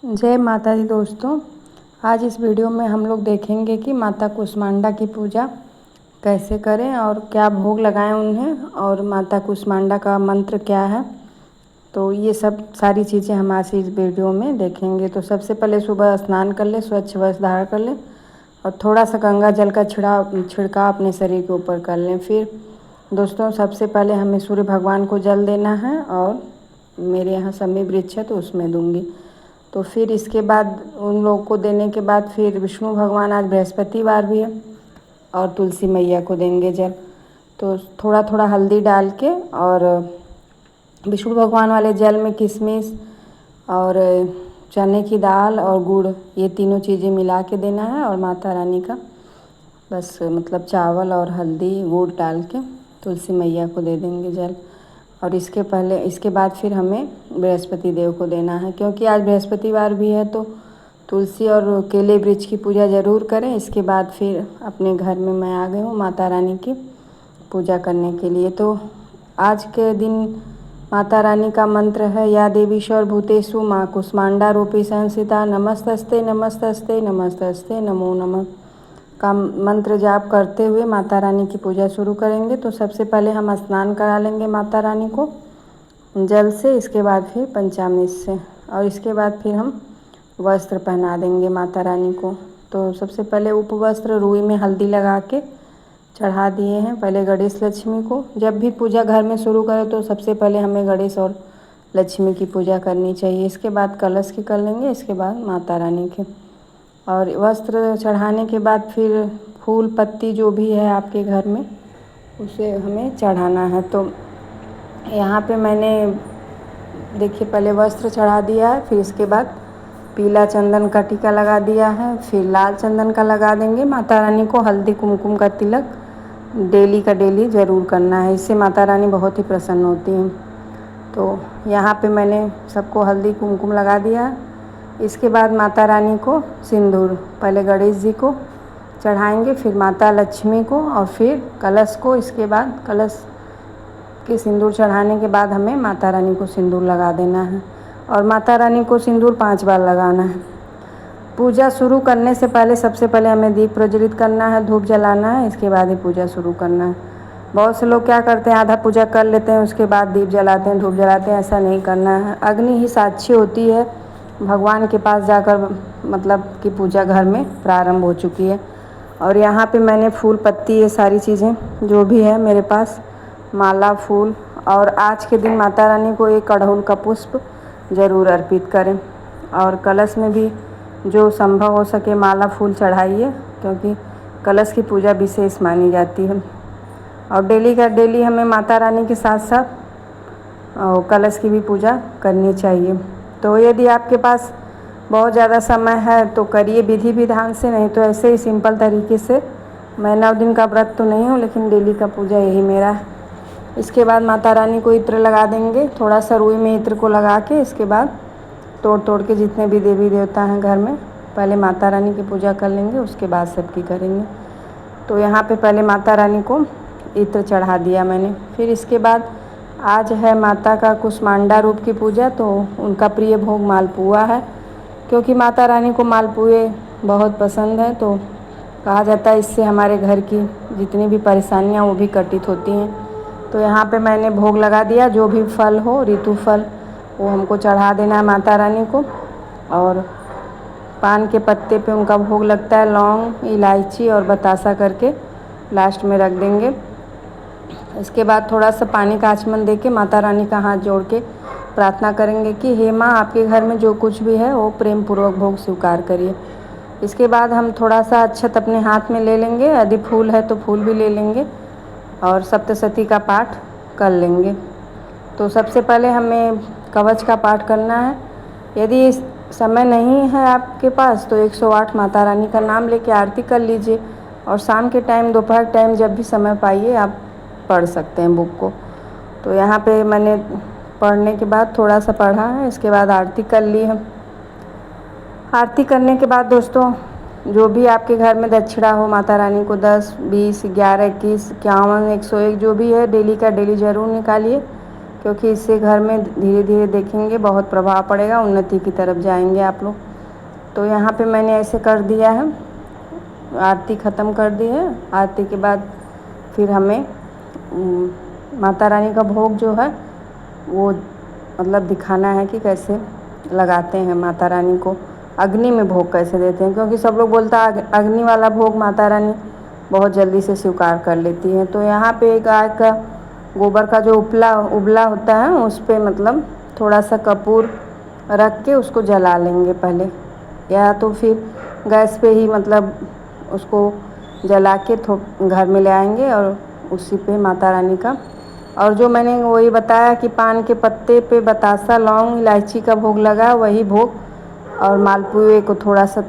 जय माता दी दोस्तों। आज इस वीडियो में हम लोग देखेंगे कि माता कुष्मांडा की पूजा कैसे करें और क्या भोग लगाएं उन्हें, और माता कुष्मांडा का मंत्र क्या है। तो ये सब सारी चीज़ें हम आज इस वीडियो में देखेंगे। तो सबसे पहले सुबह स्नान कर ले, स्वच्छ वस्त्र धारण कर लें और थोड़ा सा गंगा जल का छिड़काव अपने शरीर के ऊपर कर लें। फिर दोस्तों सबसे पहले हमें सूर्य भगवान को जल देना है, और मेरे यहाँ समी वृक्ष है तो उसमें दूंगी। तो फिर इसके बाद उन लोगों को देने के बाद फिर विष्णु भगवान, आज बृहस्पतिवार भी है, और तुलसी मैया को देंगे जल। तो थोड़ा थोड़ा हल्दी डाल के और विष्णु भगवान वाले जल में किशमिश और चने की दाल और गुड़, ये तीनों चीज़ें मिला के देना है। और माता रानी का बस मतलब चावल और हल्दी गुड़ डाल के तुलसी मैया को दे देंगे जल। और इसके बाद फिर हमें बृहस्पति देव को देना है, क्योंकि आज बृहस्पतिवार भी है। तो तुलसी और केले वृक्ष की पूजा ज़रूर करें। इसके बाद फिर अपने घर में मैं आ गई हूँ माता रानी की पूजा करने के लिए। तो आज के दिन माता रानी का मंत्र है, या देवीश्वर भूतेषु माँ कुष्मांडा रूपी संस्थिता, नमस्तस्ते नमस्तस्ते नमस्तस्ते नमो नमः का मंत्र जाप करते हुए माता रानी की पूजा शुरू करेंगे। तो सबसे पहले हम स्नान करा लेंगे माता रानी को जल से, इसके बाद फिर पंचामृत से, और इसके बाद फिर हम वस्त्र पहना देंगे माता रानी को। तो सबसे पहले उपवस्त्र रुई में हल्दी लगा के चढ़ा दिए हैं पहले गणेश लक्ष्मी को। जब भी पूजा घर में शुरू करें तो सबसे पहले हमें गणेश और लक्ष्मी की पूजा करनी चाहिए। इसके बाद कलश की कर लेंगे, इसके बाद माता रानी के। और वस्त्र चढ़ाने के बाद फिर फूल पत्ती जो भी है आपके घर में उसे हमें चढ़ाना है। तो यहाँ पे मैंने देखिए पहले वस्त्र चढ़ा दिया है, फिर इसके बाद पीला चंदन का टीका लगा दिया है, फिर लाल चंदन का लगा देंगे। माता रानी को हल्दी कुमकुम का तिलक डेली का डेली ज़रूर करना है, इससे माता रानी बहुत ही प्रसन्न होती हैं। तो यहाँ पे मैंने सबको हल्दी कुमकुम लगा दिया है। इसके बाद माता रानी को सिंदूर पहले गणेश जी को चढ़ाएंगे, फिर माता लक्ष्मी को और फिर कलश को। इसके बाद कलश के सिंदूर चढ़ाने के बाद हमें माता रानी को सिंदूर लगा देना है, और माता रानी को सिंदूर 5 बार लगाना है। पूजा शुरू करने से पहले सबसे पहले हमें दीप प्रज्वलित करना है, धूप जलाना है, इसके बाद ही पूजा शुरू करना है। बहुत से लोग क्या करते हैं, आधा पूजा कर लेते हैं उसके बाद दीप जलाते हैं, धूप जलाते हैं। ऐसा नहीं करना है। अग्नि ही साक्षी होती है, भगवान के पास जाकर मतलब कि पूजा घर में प्रारंभ हो चुकी है। और यहाँ पे मैंने फूल पत्ती ये सारी चीज़ें जो भी है मेरे पास, माला फूल, और आज के दिन माता रानी को एक अड़हुल का पुष्प ज़रूर अर्पित करें। और कलश में भी जो संभव हो सके माला फूल चढ़ाइए, क्योंकि कलश की पूजा विशेष मानी जाती है। और डेली का डेली हमें माता रानी के साथ साथ कलश की भी पूजा करनी चाहिए। तो यदि आपके पास बहुत ज़्यादा समय है तो करिए विधि विधान से, नहीं तो ऐसे ही सिंपल तरीके से। मैं 9 दिन का व्रत तो नहीं हूँ, लेकिन डेली का पूजा यही मेरा है। इसके बाद माता रानी को इत्र लगा देंगे, थोड़ा सा रुई में इत्र को लगा के। इसके बाद तोड़ तोड़ के जितने भी देवी देवता हैं घर में, पहले माता रानी की पूजा कर लेंगे, उसके बाद सबकी करेंगे। तो यहाँ पे पहले माता रानी को इत्र चढ़ा दिया मैंने। फिर इसके बाद आज है माता का कुष्मांडा रूप की पूजा, तो उनका प्रिय भोग मालपुआ है, क्योंकि माता रानी को मालपुए बहुत पसंद है। तो कहा जाता है इससे हमारे घर की जितनी भी परेशानियाँ वो भी कटित होती हैं। तो यहाँ पे मैंने भोग लगा दिया, जो भी फल हो ऋतु फल वो हमको चढ़ा देना है माता रानी को। और पान के पत्ते पे उनका भोग लगता है, लौंग इलायची और बतासा करके लास्ट में रख देंगे। इसके बाद थोड़ा सा पानी का आचमन दे के माता रानी का हाथ जोड़ के प्रार्थना करेंगे कि हे माँ, आपके घर में जो कुछ भी है वो प्रेम पूर्वक भोग स्वीकार करिए। इसके बाद हम थोड़ा सा अक्षत अपने हाथ में ले लेंगे, यदि फूल है तो फूल भी ले लेंगे, और सप्तशती का पाठ कर लेंगे। तो सबसे पहले हमें कवच का पाठ करना है। यदि समय नहीं है आपके पास तो 108 माता रानी का नाम लेके आरती कर लीजिए, और शाम के टाइम दोपहर टाइम जब भी समय पाइए आप पढ़ सकते हैं बुक को। तो यहाँ पे मैंने पढ़ने के बाद थोड़ा सा पढ़ा है, इसके बाद आरती कर ली है। आरती करने के बाद दोस्तों जो भी आपके घर में दक्षिणा हो माता रानी को 10, 20, 11, 21, 51, 101 जो भी है डेली का डेली ज़रूर निकालिए, क्योंकि इससे घर में धीरे धीरे देखेंगे बहुत प्रभाव पड़ेगा, उन्नति की तरफ जाएंगे आप लोग। तो यहाँ पे मैंने ऐसे कर दिया है, आरती ख़त्म कर दी है। आरती के बाद फिर हमें माता रानी का भोग जो है वो मतलब दिखाना है कि कैसे लगाते हैं माता रानी को, अग्नि में भोग कैसे देते हैं, क्योंकि सब लोग बोलता है अग्नि वाला भोग माता रानी बहुत जल्दी से स्वीकार कर लेती हैं। तो यहाँ पे गाय का गोबर का जो उबला होता है उस पर मतलब थोड़ा सा कपूर रख के उसको जला लेंगे पहले, या तो फिर गैस पे ही मतलब उसको जला के घर में ले आएंगे और उसी पे माता रानी का। और जो मैंने वही बताया कि पान के पत्ते पे बतासा, लौंग, इलायची का भोग लगा, वही भोग और मालपुए को थोड़ा सा